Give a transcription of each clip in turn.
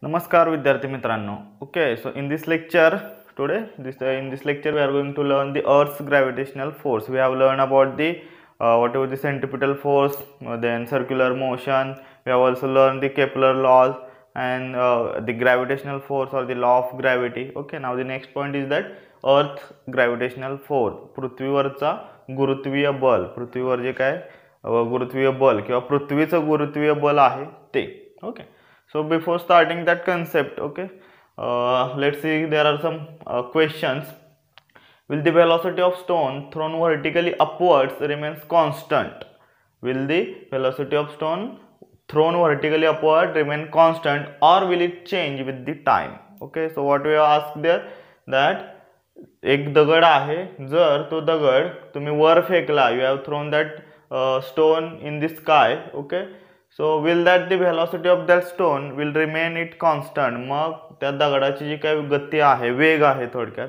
Namaskar विद्यार्थी मित्रांनो. Okay, so in this lecture today, in this lecture we are going to learn the Earth's gravitational force. We have learned about the whatever the centripetal force, then circular motion. We have also learned the Kepler laws and the gravitational force or the law of gravity. Okay, now the next point is that Earth gravitational force. पृथ्वीवरचा गुरुत्वीय बल. पृथ्वीवर जे काय गुरुत्वीय बल किंवा पृथ्वीचं गुरुत्वीय बल आहे ते. Okay. So before starting that concept, okay, let's see, there are some questions. Will the velocity of stone thrown vertically upwards remains constant? Will the velocity of stone thrown vertically upward remain constant, or will it change with the time? Okay, so what we ask there, that एक दगड आहे, जर तो दगड तुम्ही वर फेकला, you have thrown that stone in the sky, okay, so will that the velocity of that stone will remain it constant? मग त्या दगडाची जी काही गती आहे, वेग आहे, थोडक्यात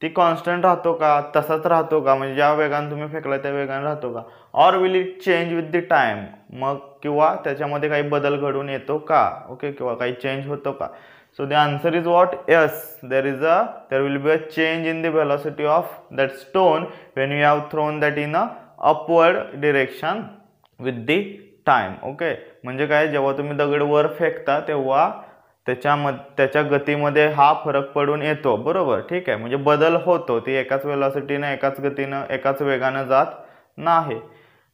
ती कॉन्स्टंट राहतो का, तसाच राहतो का, म्हणजे ज्या वेगाने तुम्ही फेकला त्या वेगाने राहतो का, और will it change with the time, मग किंवा त्याच्यामध्ये काही बदल घडून येतो का, ओके, किंवा काही चेंज होतो का. So the answer is what? Yes, there will be a change in the velocity of that stone when you have thrown that in a upward direction with the time. Okay, म्हणजे काय, जेव्हा तुम्ही दगड वर फेकता तेव्हा त्याच्या गतीमध्ये हा फरक पडून येतो, बरोबर, ठीक आहे, म्हणजे बदल होतो, ती एकाच वेलोसिटीने एकाच गतीने एकाच वेगाने जात नाही.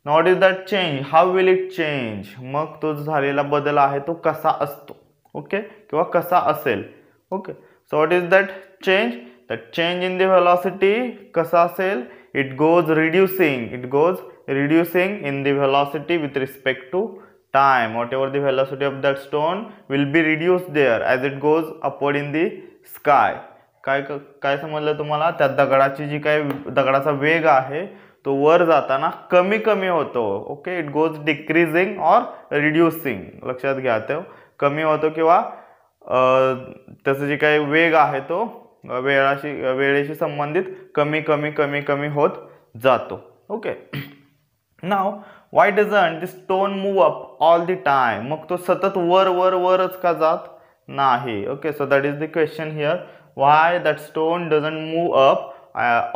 What is that change? How will it change? मग तो झालेला बदल आहे तो कसा असतो, ओके, किंवा कसा असेल. Okay, so what is that change? That change in the velocity कसा असेल? It goes reducing in the velocity with respect to time. Whatever the velocity of that stone will be reduced there as it goes upward in the sky. काय समजलं तुम्हाला? त्या दगडाची जी काय दगडाचा वेग आहे तो वर जाताना कमी कमी होतो. ओके, इट गोज डिक्रीजिंग और रिड्यूसिंग. लक्षात घ्या, तो कमी होतो किंवा त्याचा जी काही वेग आहे तो वेळेशी संबंधित कमी कमी कमी कमी होत जातो. Okay, now why doesn't the stone move up all the time? मग तो सतत वरच का जात नाही? Okay, so that is the question here, why that stone doesn't move up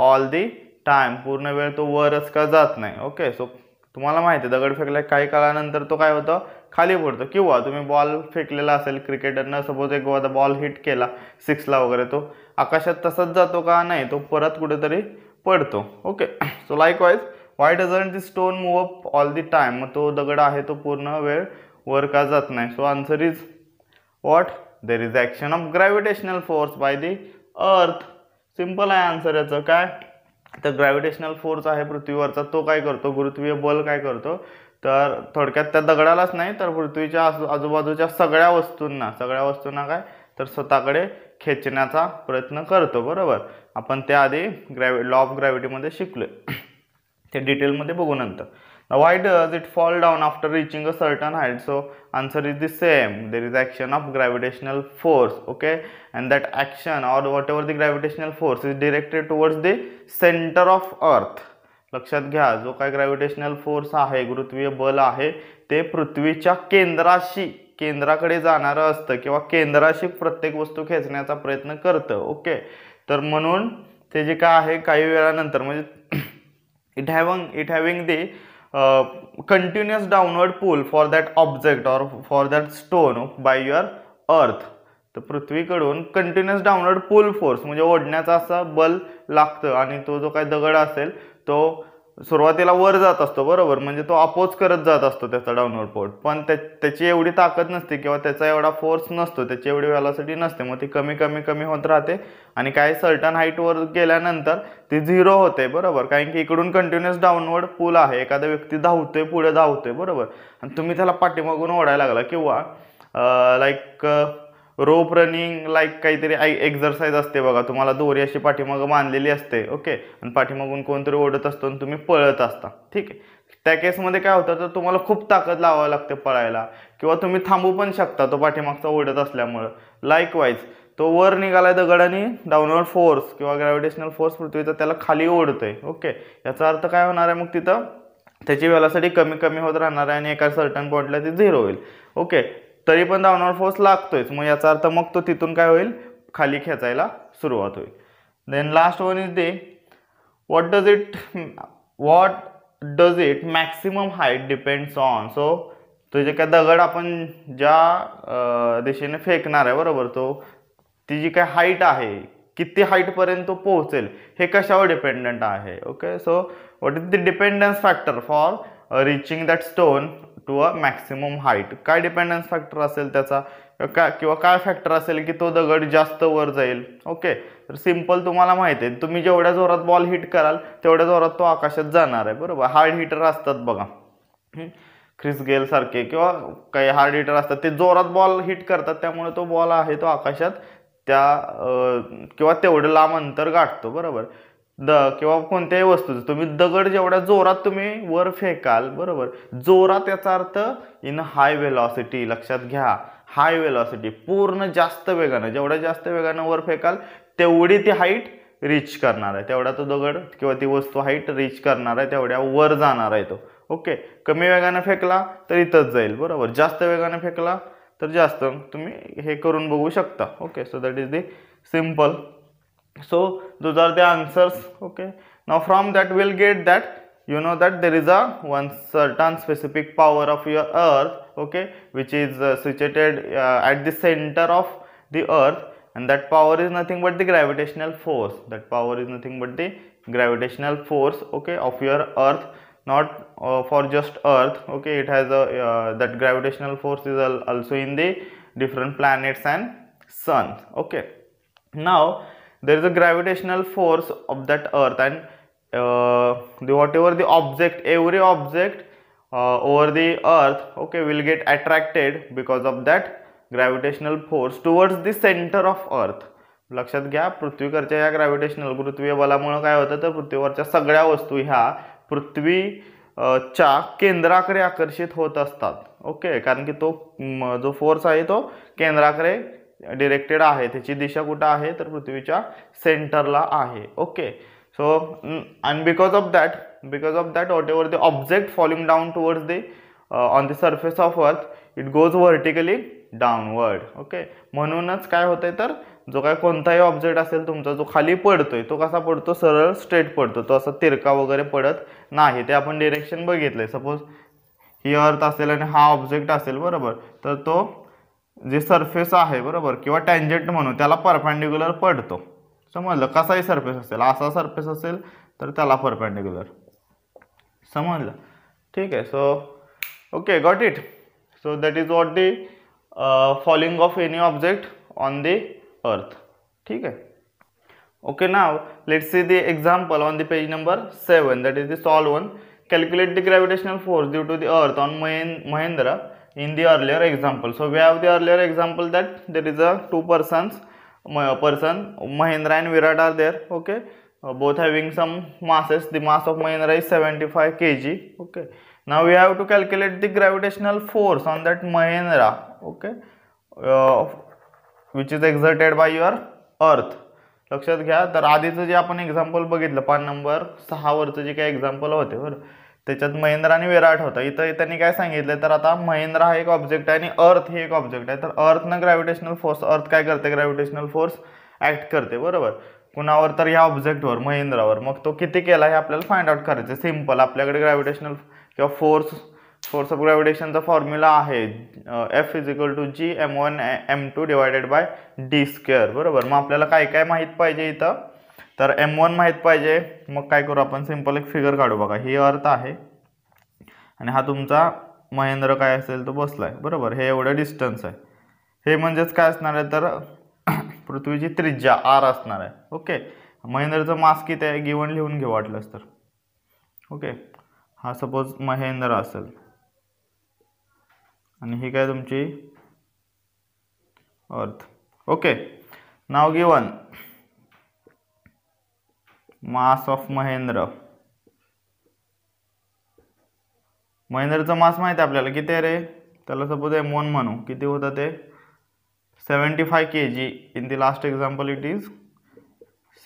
all the time? पूर्ण वेळ तो वरच का जात नाही? ओके, सो तुम्हाला माहिती आहे दगड फेकला काही काळानंतर तो काय होतं, खाली पडतो. किंवा तुम्ही बॉल फेकलेला असेल क्रिकेटरनं, सपोज एक बॉल हिट केला 6ला वगैरे, तो आकाशात तसंच जातो का? नाही, तो परत कुठेतरी पडतो. Okay, so likewise why doesn't the stone move up all the time? मग तो दगड आहे तो पूर्ण वेळ वर का जात नाही? So answer is what? There is action of gravitational force by the earth. Simple आहे आन्सर याचं. काय तर ग्रॅव्हिटेशनल फोर्स आहे पृथ्वीवरचा, तो काय करतो, गुरुत्वीय बल काय करतो, तर थोडक्यात त्या दगडालाच नाही तर पृथ्वीच्या आजूबाजूच्या सगळ्या वस्तूंना काय तर स्वतःकडे खेचण्याचा प्रयत्न करतो, बरोबर. आपण त्याआधी लॉ ऑफ ग्रॅव्हिटीमध्ये शिकलोय, ते डिटेलमध्ये बघू नंतर. Why does it fall down after reaching a certain height? So answer is the same. There is action of gravitational force, okay, and that action or whatever the gravitational force is directed towards the center of earth. लक्षात घ्या, जो काय gravitational force आहे, गुरुत्वीय बल आहे, ते पृथ्वीच्या केंद्राकडे जाणारं असतं किंवा केंद्राशी प्रत्येक वस्तू खेचण्याचा प्रयत्न करतं. ओके, तर म्हणून ते जे काय आहे काही वेळानंतर म्हणजे it having the continuous downward pull for that object or for that stone by your earth. तर पृथ्वीकडून कंटिन्युअस डाऊनवर्ड पुल फोर्स म्हणजे ओढण्याचा असा बल लागतं, आणि तो जो काही दगड असेल तो सुरुवातीला वर जात असतो, बरोबर, म्हणजे तो अपोज करत जात असतो त्याचा डाऊनवर्ड फोर्स, पण त्याची एवढी ताकद नसते किंवा त्याचा एवढा फोर्स नसतो, त्याची एवढी व्हेलॉसिटी नसते, मग ती कमी कमी कमी होत राहते आणि काही सर्टन हाईटवर गेल्यानंतर ती 0 होते, बरोबर. कारण की इकडून कंटिन्युअस डाऊनवर्ड पूल आहे, एखादा व्यक्ती धावतोय, पुढे धावतोय, बरोबर, आणि तुम्ही त्याला पाठीमागून ओढायला लागला, किंवा लाईक रोप रनिंग लाईक काहीतरी एक्झरसाइज असते बघा, तुम्हाला दोरी अशी पाठीमागं बांधलेली असते, ओके, आणि पाठीमागून कोणतरी ओढत असतो आणि तुम्ही पळत असता, ठीक आहे. त्या केसमध्ये काय होतं, तर तुम्हाला खूप ताकद लावावी लागते पळायला, किंवा तुम्ही थांबू पण शकता तो पाठीमागचा ओढत असल्यामुळं. लाईकवाईज तो वर निघालाय दगडाने, डाऊनवर्ड फोर्स किंवा ग्रॅव्हिटेशनल फोर्स पृथ्वीचा त्याला खाली ओढतोय. ओके, याचा अर्थ काय होणार आहे, मग तिथं त्याची वेळासाठी कमी कमी होत राहणार आहे आणि एका सर्टन पॉईंटला ती 0 होईल. ओके, तरी पण डाऊनवर्ड फोर्स लागतोयच, मग याचा अर्थ मग तो तिथून काय होईल, खाली खेचायला सुरुवात होईल. Then last one is the what does it maximum height depends on. So तो जे काय दगड आपण ज्या दिशेने फेकणार आहे बरोबर, तो ती जी काय हाईट आहे, किती हाईट पर्यंत तो पोहोचेल हे कशावर डिपेंडंट आहे. Okay, so what is the dependence factor for reaching that stone to a maximum height. काय डिपेंडन्स फॅक्टर असेल त्याचा, किंवा काय फॅक्टर असेल की तो दगड जास्त वर जाईल. ओके, तर सिंपल तुम्हाला माहिती आहे, तुम्ही जेवढ्या जोरात बॉल हिट कराल तेवढ्या जोरात तो आकाशात जाणार आहे बरोबर. हार्ड हिटर असतात बघा, ख्रिस गेल सारखे किंवा काही हार्ड हिटर असतात, ते जोरात बॉल हिट करतात, त्यामुळे तो बॉल आहे तो आकाशात किंवा तेवढं लांब अंतर गाठतो बरोबर. किंवा कोणत्याही वस्तूचं तुम्ही दगड जेवढ्या जोरात तुम्ही वर फेकाल बरोबर, जोरात याचा अर्थ इन हाय वेलॉसिटी. लक्षात घ्या, हाय वेलॉसिटी, पूर्ण जास्त वेगानं, जेवढ्या जास्त वेगानं वर फेकाल तेवढी ती हाईट रीच करणार आहे, तेवढा तो दगड किंवा ती वस्तू हाईट रीच करणार आहे, तेवढ्या वर जाणार आहे तो. ओके, कमी वेगाने फेकला तर इथंच जाईल बरोबर, जास्त वेगाने फेकला तर जास्त. तुम्ही हे करून बघू शकता. Okay, so that is the simple. So those are the answers. Okay, now from that we'll get that you know that there is a one certain specific power of your earth, okay, which is situated at the center of the earth, and that power is nothing but the gravitational force. That power is nothing but the gravitational force, okay, of your earth, not for just earth. Okay, it has a that gravitational force is also in the different planets and sun. Okay, now there is a gravitational force of that earth, and whatever the object, every object over the earth, okay, will get attracted because of that gravitational force towards the center of earth. लक्षात घ्या, पृथ्वीवरच्या या gravitational पृथ्वी बलामुळे काय होतं तर पृथ्वीवरच्या सगळ्या वस्तू ह्या पृथ्वीच्या केंद्राकडे आकर्षित होत असतात. ओके, कारण की तो जो फोर्स आहे तो केंद्राकडे डिरेक्टेड आहे, त्याची दिशा कुठं आहे तर पृथ्वीच्या सेंटरला आहे. Okay, so and because of that what ever the object falling down towards the on the surface of earth it goes vertically downward. Okay, म्हणूनच काय होतंय तर जो काय कोणताही ऑब्जेक्ट असेल तुमचा जो खाली पडतोय तो कसा पडतो, सरळ स्ट्रेट पडतो, तो असा तिरका वगैरे पडत नाही. ते आपण डिरेक्शन बघितलंय. सपोज ही अर्थ असेल आणि हा ऑब्जेक्ट असेल बरोबर, तर तो जे सरफेस आहे बरोबर किंवा टँजंट म्हणून त्याला परपेंडिक्युलर पडतो. समजलं, कसाही सरफेस असेल, असा सरफेस असेल तर त्याला परपेंडिक्युलर. समजलं, ठीक आहे. So okay, got it. So that is what the falling of any object on the अर्थ. ठीक आहे. Okay, now let's see the example on the page number 7, that is the solve one. Calculate the gravitational force due to the earth on Mahendra in the earlier example. So we have the earlier example that there is a two person Mahendra and Virat are there. Okay, both having some masses. The mass of Mahendra is 75 kg. Okay, now we have to calculate the gravitational force on that Mahendra. Okay, which is exerted by your earth. लक्षात घ्या, तर आधीचं जे आपण example बघितलं 5 number 6 वरचं जे काही एक्झाम्पल होते बरं, त्याच्यात महेंद्र आणि विराट होता. इथं त्यांनी काय सांगितलं तर आता महेंद्र हा एक ऑब्जेक्ट आहे आणि अर्थ ही एक ऑब्जेक्ट आहे. तर अर्थनं ग्रॅव्हिटेशनल फोर्स, अर्थ काय करते, ग्रॅव्हिटेशनल फोर्स ऍक्ट करते बरोबर कुणावर तर ह्या ऑब्जेक्टवर, महेंद्रावर. मग तो किती केला हे आपल्याला फाइंड आउट करायचं. सिंपल, आपल्याकडे ग्रॅव्हिटेशनल किंवा फोर्स ऑफ ग्रॅव्हिटेशनचा फॉर्म्युला आहे F = G m1 m2 divided by d². बरोबर, मग आपल्याला काय काय माहित पाहिजे इथं तर m1 माहित पाहिजे. मग काय करू आपण, सिंपल एक फिगर काढू. बघा, ही अर्थ आहे आणि हा तुमचा महेंद्र काय असेल तो बसलाय बरोबर. हे एवढं डिस्टन्स आहे. हे म्हणजेच काय असणार आहे तर पृथ्वीची त्रिज्या r असणार आहे. ओके, महेंद्रचं मास किती आहे गिवन लिहून घेऊ वाटलंच तर. ओके, हा सपोज महेंद्र असेल आणि ही काय तुमची earth. Okay, now given mass of Mahendra. महेंद्रचं मास माहिती आहे आपल्याला किती आहे रे, त्याला सपोज m1 म्हणू. किती होतं ते 75 kg. In the last example it is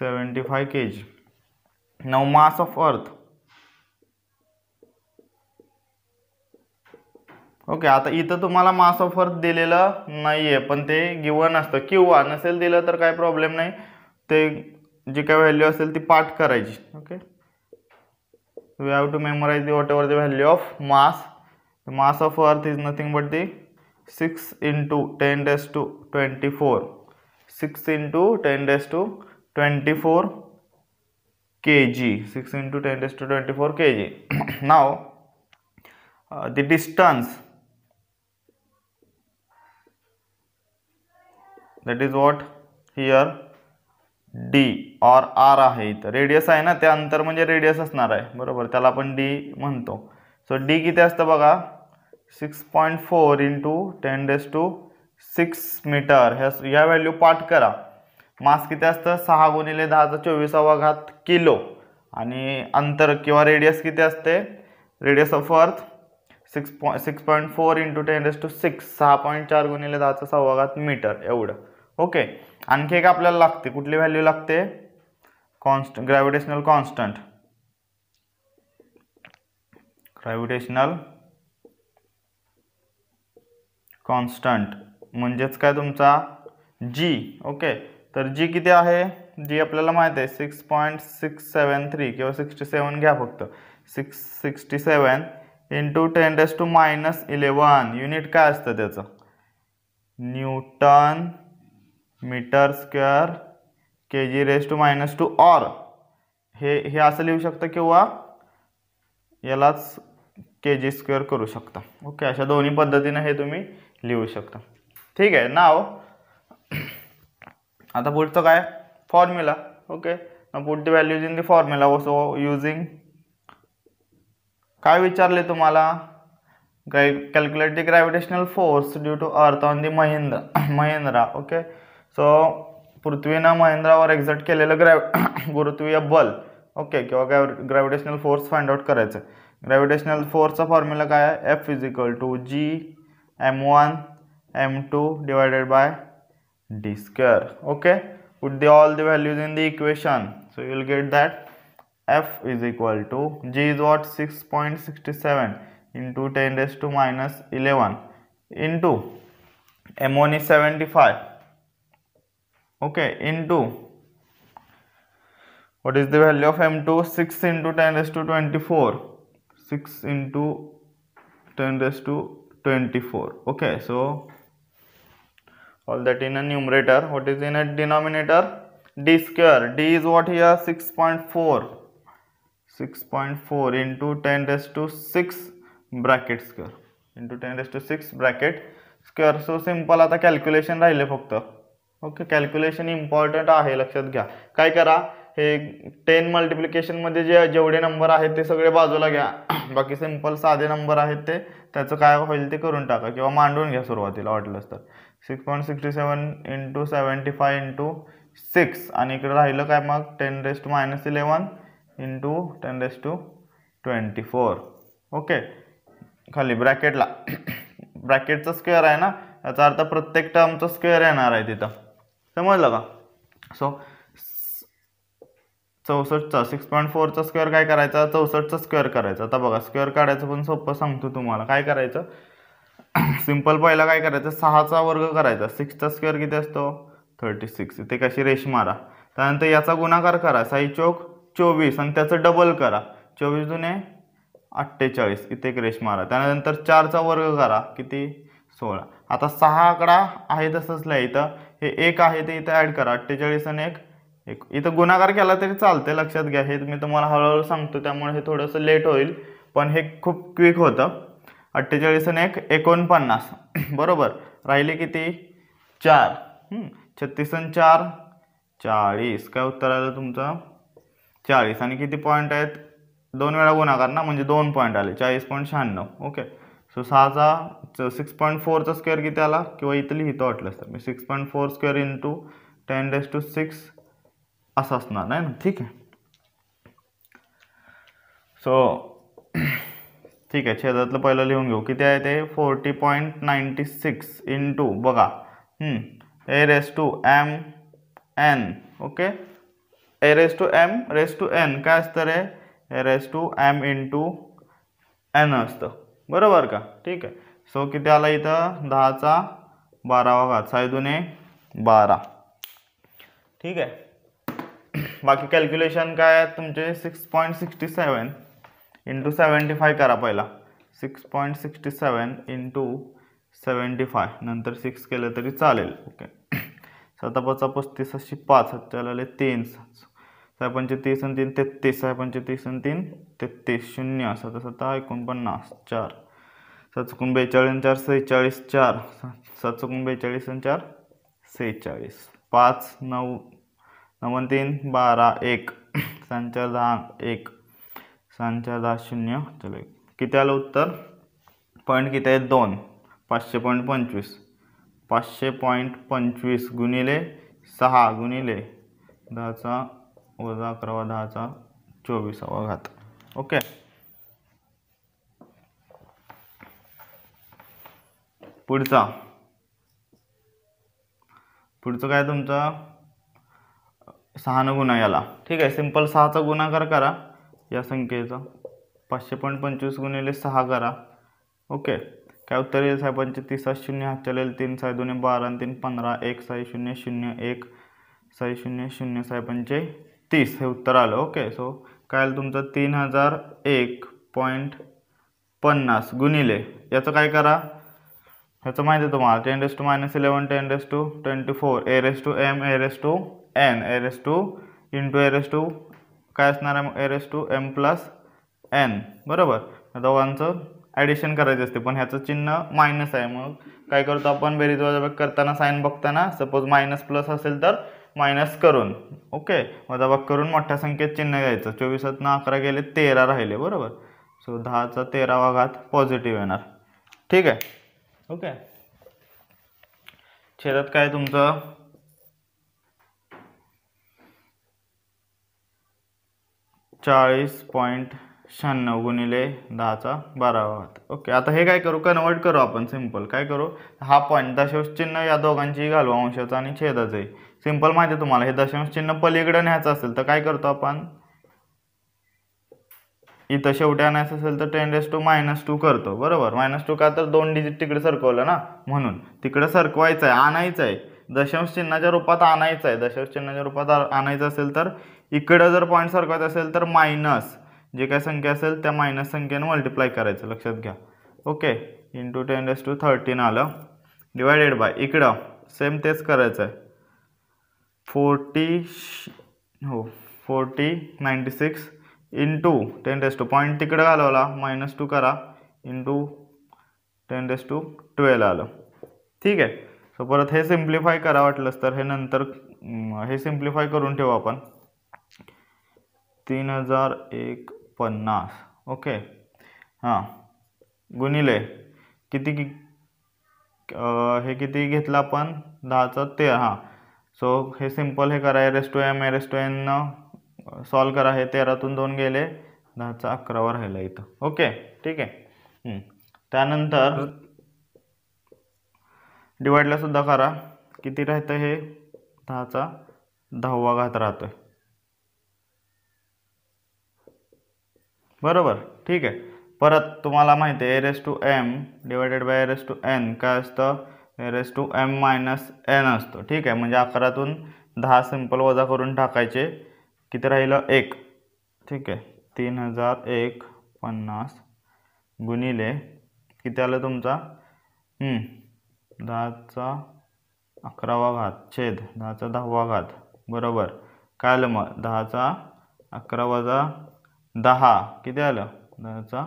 75 kg. Now mass of earth okay, आता इथं तुम्हाला मास ऑफ अर्थ दिलेलं नाहीये, पण ते गिवन असतं, किंवा नसेल दिलं तर काय प्रॉब्लेम नाही, ते जी काय व्हॅल्यू असेल ती पाठ करायची. Okay, we have to memorize whatever the value of mass. The mass of earth is nothing but the 6 into 10 raised to 24, 6 into 10 raised to 24 kg, 6 into 10 raised to 24 kg. Now the distance, that is what here d or r आहे. इथं radius आहे ना, ते अंतर म्हणजे radius असणार आहे, बरोबर, त्याला आपण d म्हणतो. सो d किती असतं बघा, 6.4 इंटू 10 raised to 6 मीटर. ह्या व्हॅल्यू पाठ करा. मास किती असतं, 6 गुणिले 10⁻²4 किलो. आणि अंतर किंवा रेडियस किती असते, radius of earth 6.4 into 10 raised to 6, 6.4 गुणिले 10⁻6 मीटर एवढं. ओके, आणखी एक आपल्याला लागते, कुठली व्हॅल्यू लागते, constant, gravitational constant. Gravitational constant म्हणजेच काय तुमचा जी. ओके, तर जी किती आहे, जी आपल्याला माहिती आहे 6.673 किंवा 67 घ्या फक्त, 667 इंटू 10 raised to -11. युनिट काय असतं त्याचं, newton meter square kg raised to -2, और हे असं लिहू शकता किंवा यालाच kg स्क्वेअर करू शकता. ओके, अशा दोन्ही पद्धतीने हे तुम्ही लिहू शकता. ठीक आहे. नाव आता पुढचं काय, formula. Okay, put the values in the formula. So using, काय विचारले तुम्हाला, calculate the gravitational force due to earth on the Mahindra. Okay, so पृथ्वीनं महिंद्रावर एक्झर्ट केलेलं गुरुत्वीय बल, ओके, किंवा ग्रॅव्हिटेशनल फोर्स फाइंड आउट करायचं. ग्रॅव्हिटेशनल फोर्सचा फॉर्म्युला काय आहे, F = G m1 m2 divided by d square. Okay, put all the values in the equation, so you will get that F = G is what, 6.67 into 10 raised to -11 into m1 is 75. Okay, into what is the value of m2, 6 into 10 raised to 24, 6 into 10 raised to 24. Okay, so all that in a numerator. What is in a denominator, d square. D is what here, 6.4 into 10 raised to 6 bracket square into 10 raised to 6 bracket square. So simple. आता calculation राहिले फक्त. Okay, calculation important आहे, लक्षात घ्या. काय करा, हे 10 multiplication मध्ये जेवढे नंबर आहेत ते सगळे बाजूला घ्या. बाकी सिंपल साधे नंबर आहेत ते त्याचं काय होईल ते करून टाका किंवा मांडून घ्या सुरुवातीला वाटलंच तर. 6.67 into 75 into 6 आणि इकडे राहिलं काय मग 10 raised to -11 into 10 raised to 24. Okay, खाली ब्रॅकेटला ब्रॅकेटचा स्क्वेअर आहे ना, याचा अर्थ प्रत्येक टर्मचा स्क्वेअर येणार आहे तिथं, समजलं का. सो 64चा 6.4चा स्क्वेअर काय करायचा, 64चा स्क्वेअर करायचा. आता बघा, स्क्वेअर काढायचं पण सोपं सांगतो तुम्हाला. काय करायचं, सिंपल पहिला काय करायचं, 6चा वर्ग करायचा. 6चा स्क्वेअर किती असतो, 36. इथे कशी रेष मारा. त्यानंतर याचा गुणाकार करा, 6 चौक 24 आणि त्याचं डबल करा, 24 दुने 48. इथे एक रेष मारा. त्यानंतर 4चा वर्ग करा, किती, 16. आता 6 आकडा आहे तसंच लिहायचं, हे 1 आहे ते इथे ऍड करा, 48 आणि 1. इथं गुणाकार केला तरी चालते, लक्षात घ्या. हे मी तुम्हाला हळूहळू सांगतो त्यामुळे हे थोडंसं लेट होईल, पण हे खूप क्विक होतं. 48 आणि 1 49. बरोबर, राहिले किती, 4. 36 आणि 4 40. काय उत्तर आलं तुमचं, 40. आणि किती पॉईंट आहेत, 2 वेळा गुणाकार ना, म्हणजे 2 पॉईंट आले, 40.96. ओके, सो 6.4चा स्क्वेअर किती आला, किंवा इथं लिहितो वाटलं तर मी 6.4 स्क्वेअर इंटू 10 raised to 6 असं असणार नाही ना. ठीक आहे. सो ठीक आहे, छेदातलं पहिलं लिहून घेऊ. किती आहे ते, 40.96 इंटू बघा a raised to m n. Okay, a raised to m raised to n काय असतं रे, a raised to m into n असतं, बरोबर का. ठीक आहे. सो किती आला इथं 10चा 12वा घात 6 दुने 12. ठीक आहे. बाकी कॅल्क्युलेशन काय आहे तुमचे 6.67 इंटू 75 करा पहिला. 6.67 इंटू 75 नंतर 6 केलं तरी चालेल. ओके. 7 5 35 अशी 5 त्याला 3 6 पंचे 30 आणि 3 33 6 पंचे 30 आणि 3 33 0 7 7 49 4 7 चुकून 42 आणि 4 46 4 7 चुकून 42 आणि 4 46 5 9 9 3 12 1 7 4 10 1 7 4 10 0. चलो किती आलं उत्तर. पॉईंट किती आहेत 2. 500.25 500.25 गुणिले 6 गुणिले 10चा वजा 11वा 10चा 24वा घात. ओके. पुढचं काय तुमचा 6 न गुणा याला. ठीक आहे. सिंपल 6चा गुणाकार करा या संख्येचा. 500.25 गुणिले 6 करा. ओके. काय उत्तर येईल 6 पंचे 30 0 हात चालेल 3 6 2 12 आणि 3 15 1 6 0 0 1 6 0 0 6 पंचे 30 हे उत्तर आलं. ओके. सो काय आलं तुमचं 3001.50 गुणिले याचं काय करा. ह्याचं माहिती आहे तुम्हाला 10⁻11 10⁻24 a⁻m a⁻n a⁻ काय असणार आहे a⁻m + n. बरोबर. दोघांचं ॲडिशन करायचं असते पण ह्याचं चिन्ह मायनस आहे. मग काय करतो आपण बेरीज वजाबाकी करताना साईन बघताना सपोज मायनस प्लस असेल तर मायनस करून ओके वजाबाकी करून मोठ्या संख्येत चिन्ह घ्यायचं. 24 न 11 गेले 13 राहिले. बरोबर. सो 10चा 13वा घात पॉझिटिव्ह येणार. ठीक आहे. ओके. छेदात काय तुमचं 40.96 गुणिले 10चा 12वा घात. ओके. आता हे काय करू कन्वर्ट करू आपण. सिंपल काय करू हा पॉईंट दशांश चिन्ह या दोघांची घालू अंशाचं आणि छेदाचं. सिंपल माहिती आहे तुम्हाला. हे दशांश चिन्ह पलीकडे न्यायचं असेल तर काय करतो आपण इथं शेवटी आणायचं असेल तर 10⁻² करतो. बरोबर. -2 का तर 2 डिजिट तिकडे सरकवलं ना म्हणून तिकडे सरकवायचं आहे आणायचं आहे. दशांश चिन्हाच्या रूपात आणायचं आहे. दशांश चिन्हाच्या रूपात आणायचं असेल तर इकडे जर पॉईंट सरकवायचा असेल तर मायनस जे काय संख्या असेल त्या मायनस संख्येने मल्टिप्लाय करायचं. लक्षात घ्या. ओके. इंटू 10⁻13 आलं डिवायडेड बाय इकडं सेम तेच करायचं आहे 96 इंटू 10⁻² पॉईंट तिकडे घालवला -2 करा इंटू 10⁻12 आलं. ठीक आहे. सो परत हे सिम्प्लिफाय करा वाटलंच तर हे नंतर हे सिम्प्लिफाय करून ठेवू आपण 3001.50. ओके. हां गुणिले किती हे किती घेतलं आपण 10चा 13. हां. सो हे सिम्पल हे करा a⁻m a⁻n सॉल्व करा. हे 13तून 2 गेले 10चा 11वा राहिला इथं. ओके. ठीक आहे. त्यानंतर डिवाइडला सुद्धा करा. किती राहतं हे 10चा 10वा घात राहतोय. बरोबर. ठीक आहे. परत तुम्हाला माहिती आहे a⁻m डिवायडेड बाय a⁻n काय असतं a⁻m - n असतो. ठीक आहे. म्हणजे 11तून 10 सिंपल वजा करून टाकायचे. किती राहिलं 1. ठीक आहे. 3001.50 गुणिले किती आलं तुमचा 10चा 11वा घात छेद 10चा 10वा घात. बरोबर. काय आलं मग 10चा 11 वजा 10 किती आलं 10चा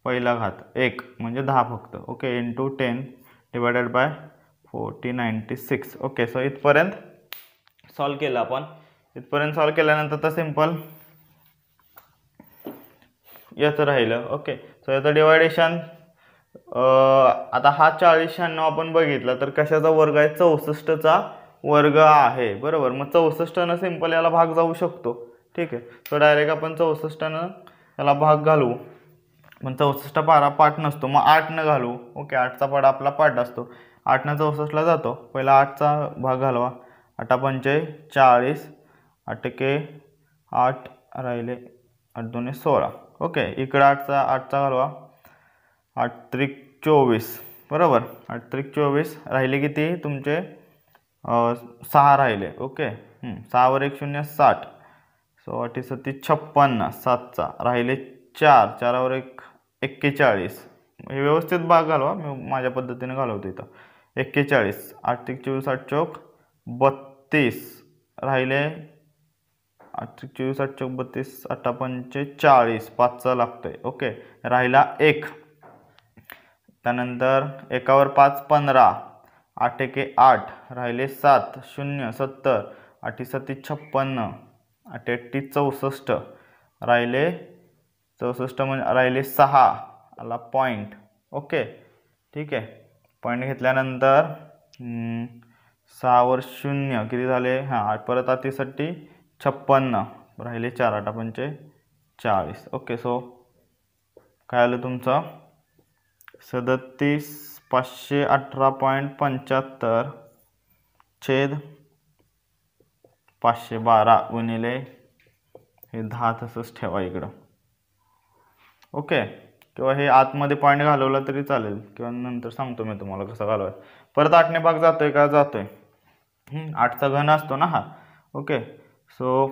पहिला घात 1 म्हणजे 10 फक्त. Okay. Into 10 divided by 4096. Okay. So इथपर्यंत सॉल्व केलं आपण. इथपर्यंत सॉल्व केल्यानंतर तर सिंपल याचं राहिलं. ओके. सो याचं डिवायडेशन आता हा 4096 आपण बघितलं तर कशाचा वर्ग आहे 64चा वर्ग आहे. बरोबर. मग 64 सिंपल याला भाग जाऊ शकतो. ठीक आहे. सो डायरेक्ट आपण 64 याला भाग घालू. पण 64 पाठ नसतो मग 8 घालू. ओके. 8चा पाढा आपला पाठ असतो. 8 64ला जातो. पहिला 8चा भाग घालवा. 8 पंचे 40 8 के 8 राहिले 8 2 16. ओके. इकडे 8चा घालवा 8 त्रिक 24 बरोबर. 8 त्रिक 24 राहिले किती तुमचे 6 राहिले. ओके 6 वर 1 0 60. सो 8 7 56 7चा राहिले 4 4 वर 1 41. हे व्यवस्थित भाग घालवा, मी माझ्या पद्धतीने घालवतो इथं. 41 8 त्रिक 24 8 चौक 32 राहिले 8 त्रिक 24 8 चौक 32 8 पंचे 40 5चा लागतोय. ओके राहिला 1. त्यानंतर 1 वर 5 15 8 1 8 राहिले 7 0 70 8 7 56 8 8 64 राहिले 64 म्हणजे राहिले 6 आला पॉईंट. ओके ठीक आहे. पॉईंट घेतल्यानंतर 6 वर 0 किती झाले, हां परत अतिसाठी 56 राहिले 4 8 पंचे 40. ओके सो काय आलं तुमचं 37,518.75 छेद 512 गुणिले हे 10 तसंच ठेवा इकडं. ओके किंवा हे आतमध्ये पॉईंट घालवला तरी चालेल, किंवा नंतर सांगतो मी तुम्हाला कसं घालवायचं. परत 8ने भाग जातोय का, जातोय. 8चा घन असतो ना हा. ओके सो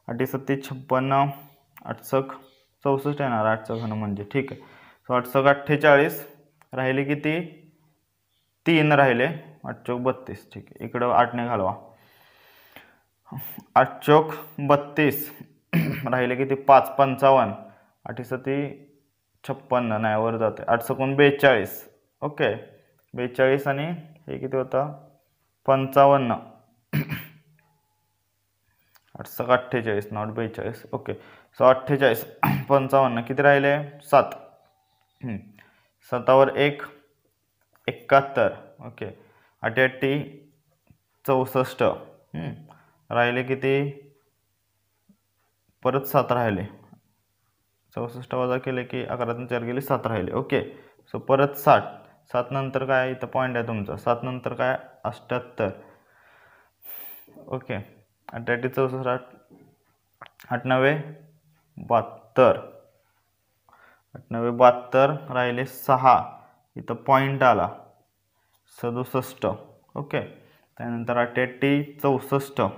8 7 56 8 64 येणार 8चा घन म्हणजे. ठीक आहे. सो 8 48 राहिले किती 3 राहिले 8 चौक 32. ठीक आहे इकडं 8ने घालवा. 8 चौक 32 राहिले किती 5 55 8 7 56 नाही वर जाते 8 सकून 42. ओके 42 आणि हे किती होता 55 8 48 नॉट 42. ओके सो 48 55 किती राहिले 7. 7 वर 1 71. ओके 8 8 64 राहिले किती परत 7 राहिले 64 वजा केले की 11 4 गेले 7 राहिले. ओके सो परत 60 7 नंतर काय इथं पॉईंट आहे तुमचा 7 नंतर काय 78. ओके 8 8 64 8 9 72 8 9 72 राहिले 6 इथं पॉईंट आला 67. ओके त्यानंतर 8 8 64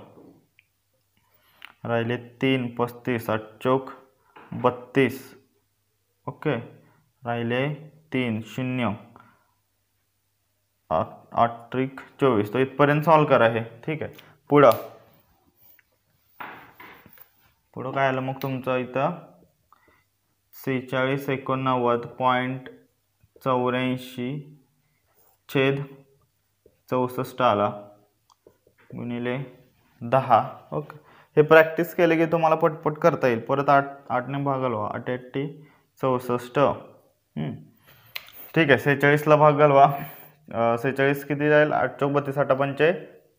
राहिले 3 35 8 चौक 32. ओके राहिले 3 0 8 त्रिक 24. तो इथपर्यंत सॉल्व करा हे. ठीक आहे. पुढं काय आलं मग तुमचं इथं 46 89.84 छेद 64 आला गुणिले 10. ओके हे प्रॅक्टिस केले की तुम्हाला पटपट करता येईल. परत 8ने भाग घालवा 8 8 64. ठीक आहे 46ला भाग घालवा 46 किती जाईल 8 चौक 32 8 पंचे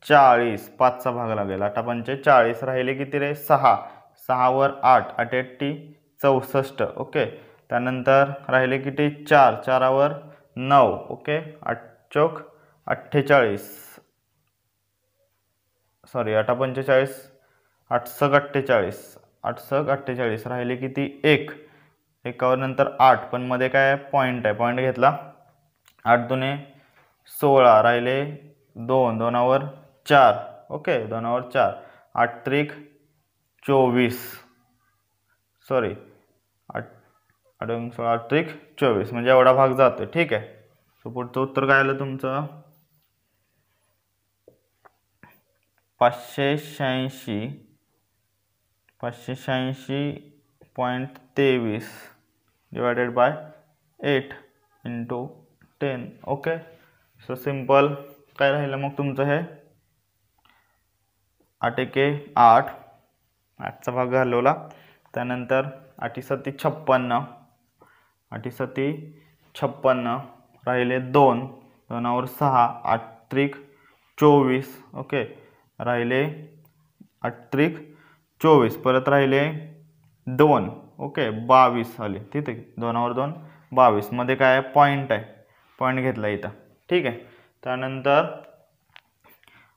40 5चा भाग लागेल 8 पंचे 40 राहिले किती रे 6 6 वर 8 8 8 64. ओके त्यानंतर राहिले किती 4 4 वर 9. ओके 8 चौक 48 सॉरी 8 पंचे 40 8 सग 48 8 सग 48 राहिले किती 1 1 नंतर 8 पण मध्ये काय पॉईंट आहे पॉईंट घेतला 8 दुने 16 राहिले 2 2 वर 4. ओके 2 वर 4 8 त्रिक 24 सॉरी 8 16 8 त्रिक 24 म्हणजे एवढा भाग जातोय. ठीक आहे. सो पुढचं उत्तर काय आलं तुमचं 586.23 divided by 8 into 10. Okay so simple काय राहिलं मग तुमचं हे 8 1 8 8चा भाग घालवला. त्यानंतर 8 7 56 8 7 56 राहिले 2 2 वर 6 8 त्रिक 24. ओके राहिले 8 त्रिक 24 परत राहिले 2. ओके 22 आले. ठीक आहे 2 वर 2 22 मध्ये काय पॉईंट आहे पॉईंट घेतला इथं. ठीक आहे. त्यानंतर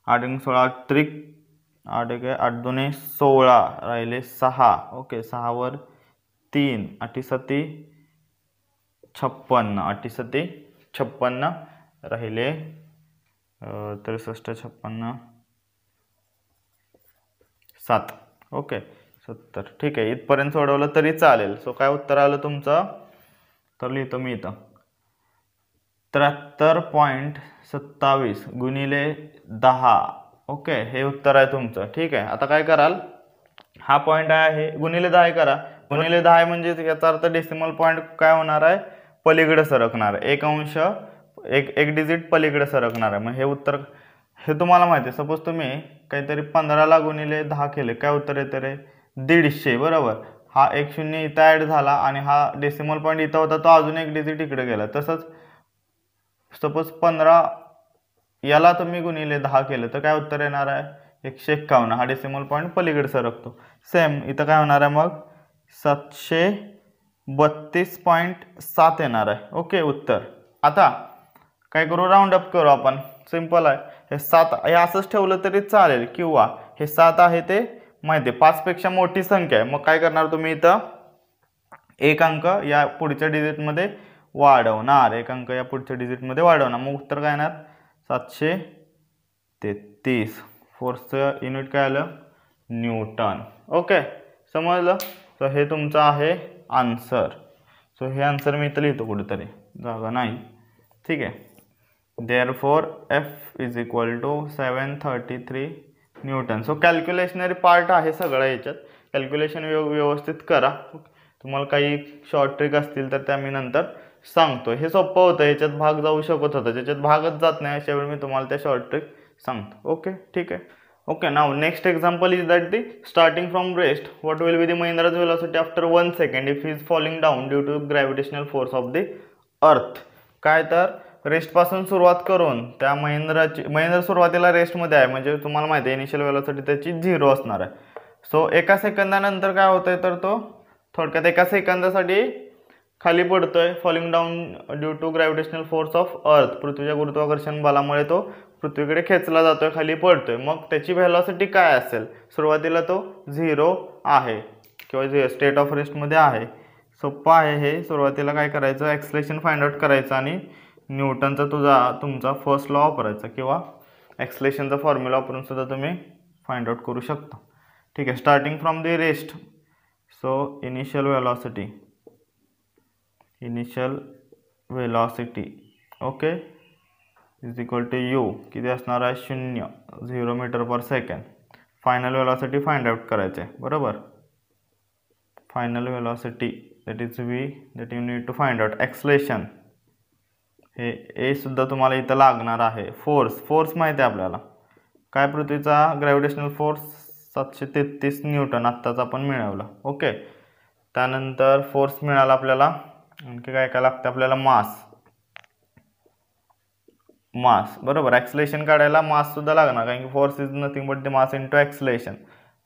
8 16 8 त्रिक 8 1 8 2 16 राहिले 6. ओके 6 वर 3 8 7 56 8 7 56 राहिले 63 56 7 ओके 70 ठीक आहे. इथपर्यंत सोडवलं तरी चालेल. सो काय उत्तर आलं तुमचं तर लिहितो मी इथं 73.27 गुणिले 10 ओके हे उत्तर आहे तुमचं. ठीक आहे. आता काय कराल हा पॉईंट आहे गुणिले 10 करा. गुणिले 10 म्हणजे याचा अर्थ डेसिमल पॉईंट काय होणार आहे पलीकडे सरकणार आहे. एक अंश एक डिजिट पलीकडे सरकणार आहे. मग हे उत्तर हे तुम्हाला माहिती आहे. सपोज तुम्ही काहीतरी 15 ला गुणिले 10 केले काय उत्तर येते रे 150 बरोबर. हा एक शून्य इथं ॲड झाला आणि हा डेसिमल पॉईंट इथं होता तो अजून एक डिजिट इकडे गेला. तसंच सपोज 15 याला तुम्ही गुणिले 10 केलं तर काय उत्तर येणार आहे 151. हा डेसिमल पॉईंट पलीकडे सरकतो. सेम इथं काय होणार आहे मग 732.7 येणार आहे. ओके उत्तर. आता काय करू राऊंड अप करू आपण. सिंपल आहे. हे 7 हे असंच ठेवलं तरी चालेल किंवा हे 7 आहे ते माहिती आहे 5 पेक्षा मोठी संख्या आहे. मग काय करणार तुम्ही इथं एक अंक या पुढच्या डिजिटमध्ये वाढवणार. एक अंक या पुढच्या डिजिटमध्ये वाढवणार. मग उत्तर काय येणार 733. फोर्सचं युनिट काय आलं न्यूटन. ओके समजलं. सो हे तुमचं आहे आन्सर. सो हे आन्सर मी इथं लिहितो कुठेतरी जागा नाही. ठीक आहे. Therefore F is equal to 733 newton. So कॅल्क्युलेशनरी पार्ट आहे सगळं याच्यात. कॅल्क्युलेशन व्यवस्थित करा. तुम्हाला काही शॉर्ट ट्रिक असतील तर त्या मी नंतर सांगतो. हे सोपं होतं. याच्यात भाग जाऊ शकत होता ज्याच्यात भागच जात नाही अशा वेळी मी तुम्हाला त्या शॉर्ट ट्रिक सांगतो. ओके ठीक आहे. Okay, now next example is that the starting from rest, what will be the Mahindra's velocity after 1 second if he is falling down due to gravitational force of the earth. काय तर rest पासून सुरुवात करून त्या महेंद्र सुरुवातीला rest मध्ये आहे म्हणजे तुम्हाला माहिती आहे इनिशियल वेलोसिटी त्याची 0 असणार आहे. सो एका सेकंदानंतर काय होतंय तर तो थोडक्यात एका सेकंदासाठी खाली पडतोय falling down due to gravitational force of earth. पृथ्वीच्या गुरुत्वाकर्षण बलामुळे तो पृथ्वीकडे खेचला जातोय खाली पडतोय. मग त्याची व्हेलॉसिटी काय असेल सुरुवातीला तो 0 आहे किंवा स्टेट ऑफ रेस्ट मध्ये आहे. सोपं आहे हे. सुरुवातीला काय करायचं एक्सलेशन फाइंड आउट करायचं आणि न्यूटनचा तुमचा फर्स्ट लॉ वापरायचा किंवा एक्सलेशनचा फॉर्म्युला वापरून सुद्धा तुम्ही फाइंड आउट करू शकता. ठीक आहे. Starting from the rest. So initial velocity okay is equal to u किती असणार आहे 0 metre per second. Final velocity find out करायचे बरोबर. Final velocity that is v that you need to find out. Acceleration हे a सुद्धा तुम्हाला इथं लागणार आहे. फोर्स माहिती आहे आपल्याला काय पृथ्वीचा ग्रॅव्हिटेशनल फोर्स 733 न्यूटन आत्ताच आपण मिळवला. ओके त्यानंतर फोर्स मिळाला आपल्याला. आणखी काय काय लागतं आपल्याला मास बरोबर. एक्सलेशन काढायला मास सुद्धा लागणार कारण की force is nothing but the mass into acceleration.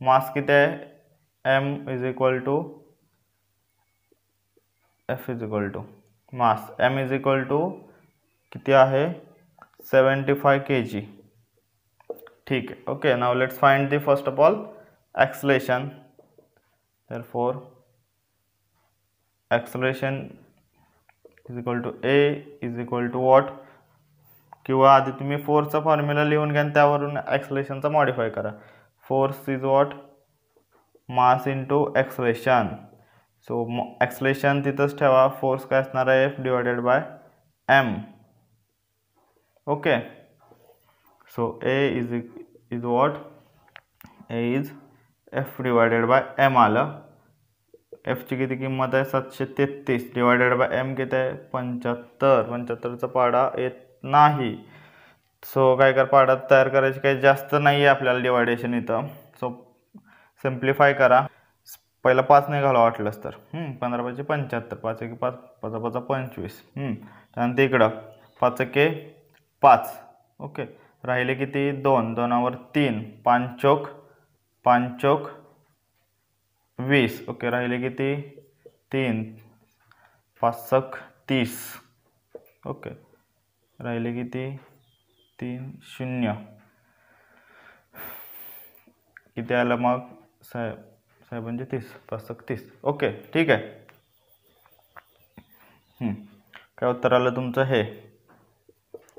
Mass किती आहे m is equal to f is equal to mass m is equal to किती आहे 75 kg. ठीक आहे. Okay now let's find the first of all acceleration. Therefore acceleration is equal to a is equal to what किंवा आधी तुम्ही फोर्सचा formula लिहून घ्या त्यावरून एक्सलेशनचा मॉडिफाय करा. Force is what mass into acceleration. So acceleration तिथंच ठेवा. फोर्स काय असणार आहे F divided by m. Okay so A is what A is F divided by m आलं. F ची किती किंमत आहे 733 डिवायडेड बाय m किती आहे 75चा पाडा येत नाही. सो काय कर पाडा तयार करायची काही जास्त नाही आहे आपल्याला डिवायडेशन इथं. सो सिम्प्लिफाय करा. पहिला 5 नाही घाला वाटलंच तर 15 × 5 = 75 5 × 5 = 5 × 5 = 25. त्यानंतर इकडं 5 × 5 ओके राहिले किती 2 2 वर 3 5 चौक 20 ओके राहिले किती 3 5 30 ओके राहिले किती 3 0 किती आलं मग 7 × 30 5 × 30 ओके ठीक आहे. काय उत्तर आलं तुमचं हे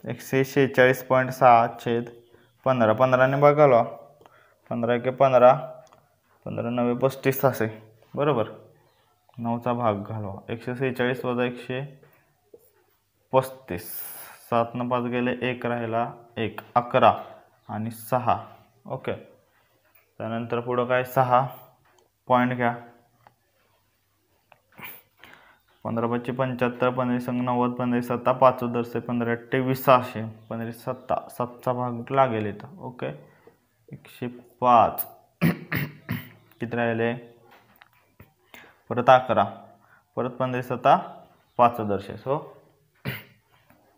146.6 छेद 15, 15ने भागाला 15 एके 15, 15 9 35 असे बरोबर. 9चा भाग घालवा. 146 वजा 135, 7 न 5 गेले 1 राहिला 1, 11 आणि 6. ओके, त्यानंतर पुढं काय 6 पॉईंट घ्या. 15 5 75, 15 संग 90, 15 7 5 दरसे 15 8 20, 15 7 7चा भाग लागेल इथं. ओके, 105 किती राहिले परत 11, परत 15 7 5 दरसे, सो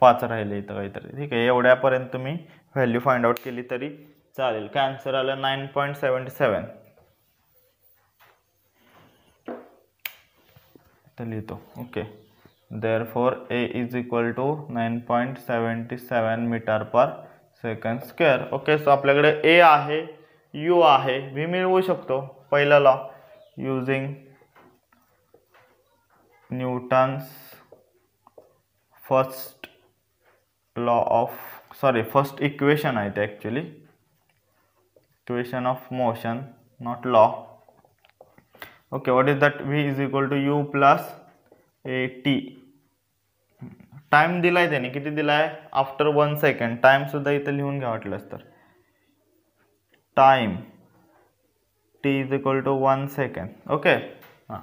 5 राहिले इथं काहीतरी. ठीक आहे, एवढ्यापर्यंत तुम्ही व्हॅल्यू फाइंड आउट केली तरी चालेल. काय आन्सर आलं 9.77. लिहितो. Okay, therefore a is equal to 9.77 meter per second square. Okay, so आपल्याकडे ए आहे, यू आहे, व्ही मिळवू शकतो. पहिला law using Newton's first equation आहे ते, actually equation of motion, not law. Okay, what is that? V is equal to u plus a t. Time दिलाय त्याने, किती दिलाय? After 1 second. टाइम सुद्धा इथं लिहून घ्या वाटलंच तर. Time T is equal to 1 second. Okay, हां,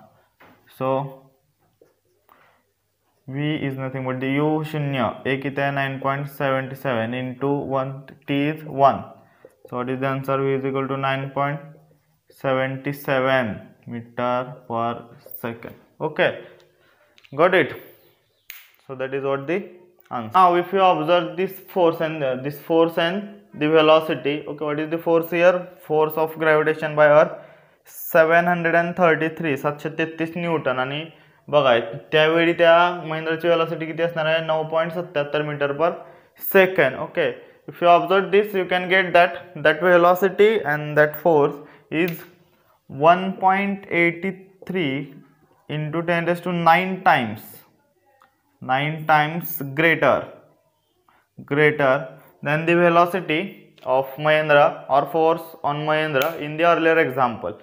so V is nothing but the U शून्य, ए किती आहे 9.77 into 1, T is 1. So what is the answer? V is equal to 9.77 meter per second. Okay, got it? So that is what the answer. Now if you observe this force and the velocity, okay, what is the force here? Force of gravitation by earth 733 Newton. आणि बघा त्यावेळी त्या महेंद्रची velocity किती असणार आहे? 9.77 meter per second. Okay, if you observe this you can get that velocity and that force is 1.83 into 10⁹ times greater than the velocity of Mahindra or force on Mahindra in the earlier example.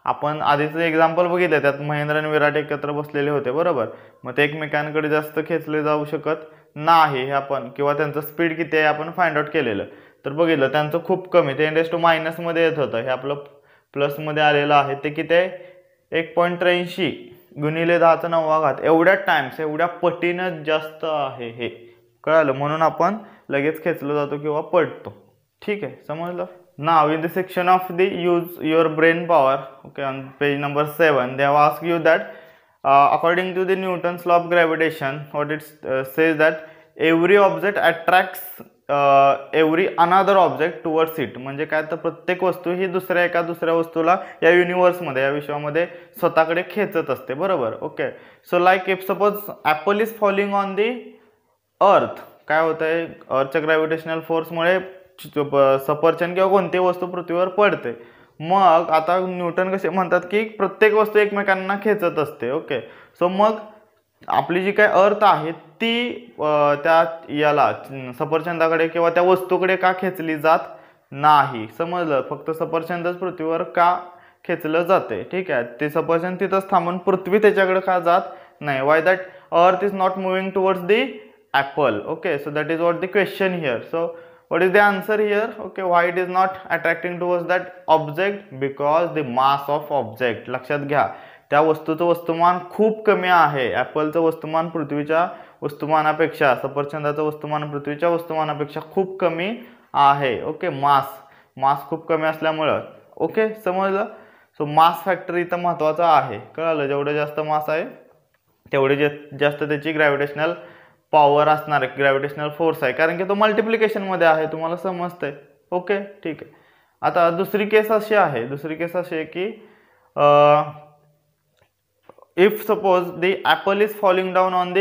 आपण आधीचं example बघितलं, त्यात महेंद्र आणि विराट एकत्र बसलेले होते बरोबर. मग ते एकमेकांकडे जास्त खेचले जाऊ शकत नाही हे आपण, किंवा त्यांचं स्पीड किती आहे आपण फाइंड आउट केलेलं. तर बघितलं त्यांचं खूप कमी, 10⁻⁻ मध्ये येत होतं. हे आपलं प्लस मध्ये आलेलं आहे. ते किती आहे? 1.83 गुणिले 10⁹ एवढ्या टाइम्स, एवढ्या पटीनं जास्त आहे हे. कळालं? म्हणून आपण लगेच खेचलो जातो किंवा पडतो. ठीक आहे, समजलं? Now in the section of the use your brain power, okay, on page number 7 they have asked you that according to the Newton's law of gravitation, what it says that every object attracts every another object towards it. म्हणजे काय तर प्रत्येक वस्तू ही दुसऱ्या वस्तूला या युनिवर्समध्ये, या विश्वामध्ये स्वतःकडे खेचत असते बरोबर. Okay, so like if suppose Apple is falling on the अर्थ, काय होतंय? अर्थच्या ग्रॅव्हिटेशनल फोर्समुळे सफरचंद किंवा कोणती वस्तू पृथ्वीवर पडते. मग आता न्यूटन कसे म्हणतात की प्रत्येक वस्तू एकमेकांना खेचत असते. ओके, सो मग आपली जी काय अर्थ आहे ती त्या याला सफरचंदाकडे किंवा त्या वस्तूकडे का खेचली जात नाही? समजलं? फक्त सफरचंदच पृथ्वीवर का खेचलं जाते. ठीक आहे, ते सफरचंद तिथंच थांबून पृथ्वी त्याच्याकडे का जात नाही? Y that earth is not moving towards the Apple. Okay, so that is what the question here. So what is the answer here? Okay, why it is not attracting towards that object? Because the mass of object. लक्षात घ्या, त्या वस्तूचं वस्तुमान खूप कमी आहे. ॲपलचं वस्तुमान पृथ्वीच्या वस्तुमानापेक्षा, सफरचंदाचं वस्तुमान पृथ्वीच्या वस्तुमानापेक्षा खूप कमी आहे. ओके, मास खूप कमी असल्यामुळं. ओके, समजलं? सो मास फॅक्टर इथं महत्त्वाचा आहे. कळलं? जेवढं जास्त मास आहे तेवढे जास्त त्याची ग्रॅव्हिटेशनल पॉवर असणार आहे, ग्रॅव्हिटेशनल फोर्स आहे, कारण की तो मल्टिप्लिकेशन मध्ये आहे. तुम्हाला समजतंय? ओके, ठीक आहे. आता दुसरी केस अशी आहे की if suppose the apple is falling down on the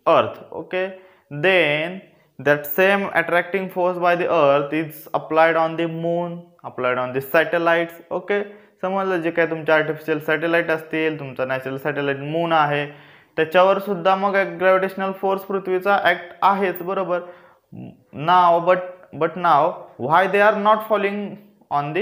earth, okay, then that same attracting force by the earth is applied on the moon, applied on the satellites. Okay, समजलं? जे काय तुमचे आर्टिफिशियल सॅटेलाइट असतील, तुमचा natural satellite moon आहे, त्याच्यावर सुद्धा मग ग्रॅव्हिटेशनल फोर्स पृथ्वीचा ऍक्ट आहेच बरोबर. Now but now why they are not falling on the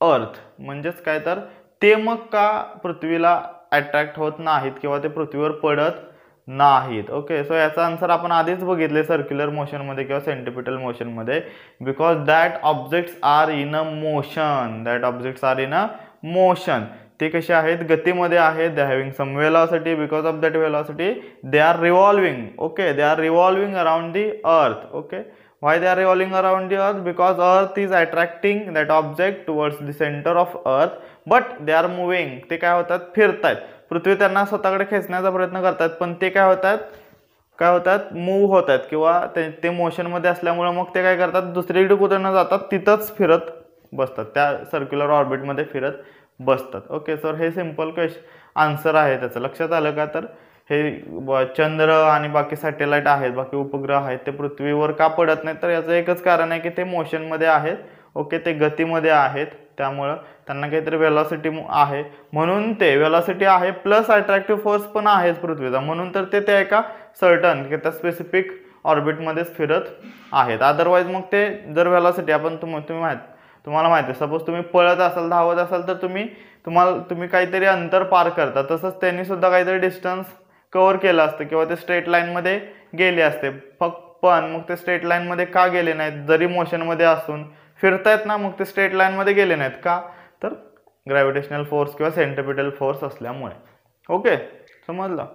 earth, म्हणजेच काय तर ते मग का पृथ्वीला अट्रॅक्ट होत नाहीत किंवा ते पृथ्वीवर पडत नाहीत. ओके, सो याचा आन्सर आपण आधीच बघितले सर्क्युलर मोशनमध्ये किंवा सेंट्रिपिटल मोशनमध्ये. Because that objects are in a motion, that objects are in a motion. ते कसे आहेत, गतीमध्ये आहेत. They having some velocity, because of that velocity they are revolving. Okay, they are revolving around the earth. Okay, why they are revolving around the earth? Because earth is attracting that object towards the center of earth, but they are moving. ते काय होतात, फिरतात. पृथ्वी त्यांना स्वतःकडे खेचण्याचा प्रयत्न करतात, पण ते काय होतात मूव्ह होतात किंवा ते मोशन मध्ये असल्यामुळे मग ते काय करतात, दुसरीकडे कुठे न जातात तिथंच फिरत बसतात, त्या सर्क्युलर ऑर्बिट मध्ये फिरत बसतात. ओके, सर हे सिंपल आन्सर आहे त्याचं. लक्षात आलं का? तर हे चंद्र आणि बाकी सॅटेलाइट आहेत, बाकी उपग्रह आहेत, ते पृथ्वीवर का पडत नाही, तर याचं एकच कारण आहे की ते मोशनमध्ये आहेत. ओके, ते गतीमध्ये आहेत, त्यामुळं त्यांना काहीतरी वेलॉसिटी आहे, म्हणून ते वेलॉसिटी आहे प्लस अट्रॅक्टिव्ह फोर्स पण आहेच पृथ्वीचा, म्हणून तर ते एका सर्टन की त्या स्पेसिफिक ऑर्बिटमध्येच फिरत आहेत. अदरवाईज मग ते जर वेलॉसिटी आपण तुम्हाला माहिती आहे, सपोज तुम्ही पळत असाल, धावत असाल, तर तुम्ही काहीतरी अंतर पार करता, तसंच त्यांनी सुद्धा काहीतरी डिस्टन्स कव्हर केलं असतं किंवा ते स्ट्रेट लाईनमध्ये गेले असते. पण मग ते स्ट्रेट लाईनमध्ये का गेले नाहीत, जरी मोशनमध्ये असून फिरतायत ना, मग ते स्ट्रेट लाईनमध्ये गेले नाहीत का, तर ग्रॅव्हिटेशनल फोर्स किंवा सेंट्रिपिटल फोर्स असल्यामुळे. ओके, समजलं.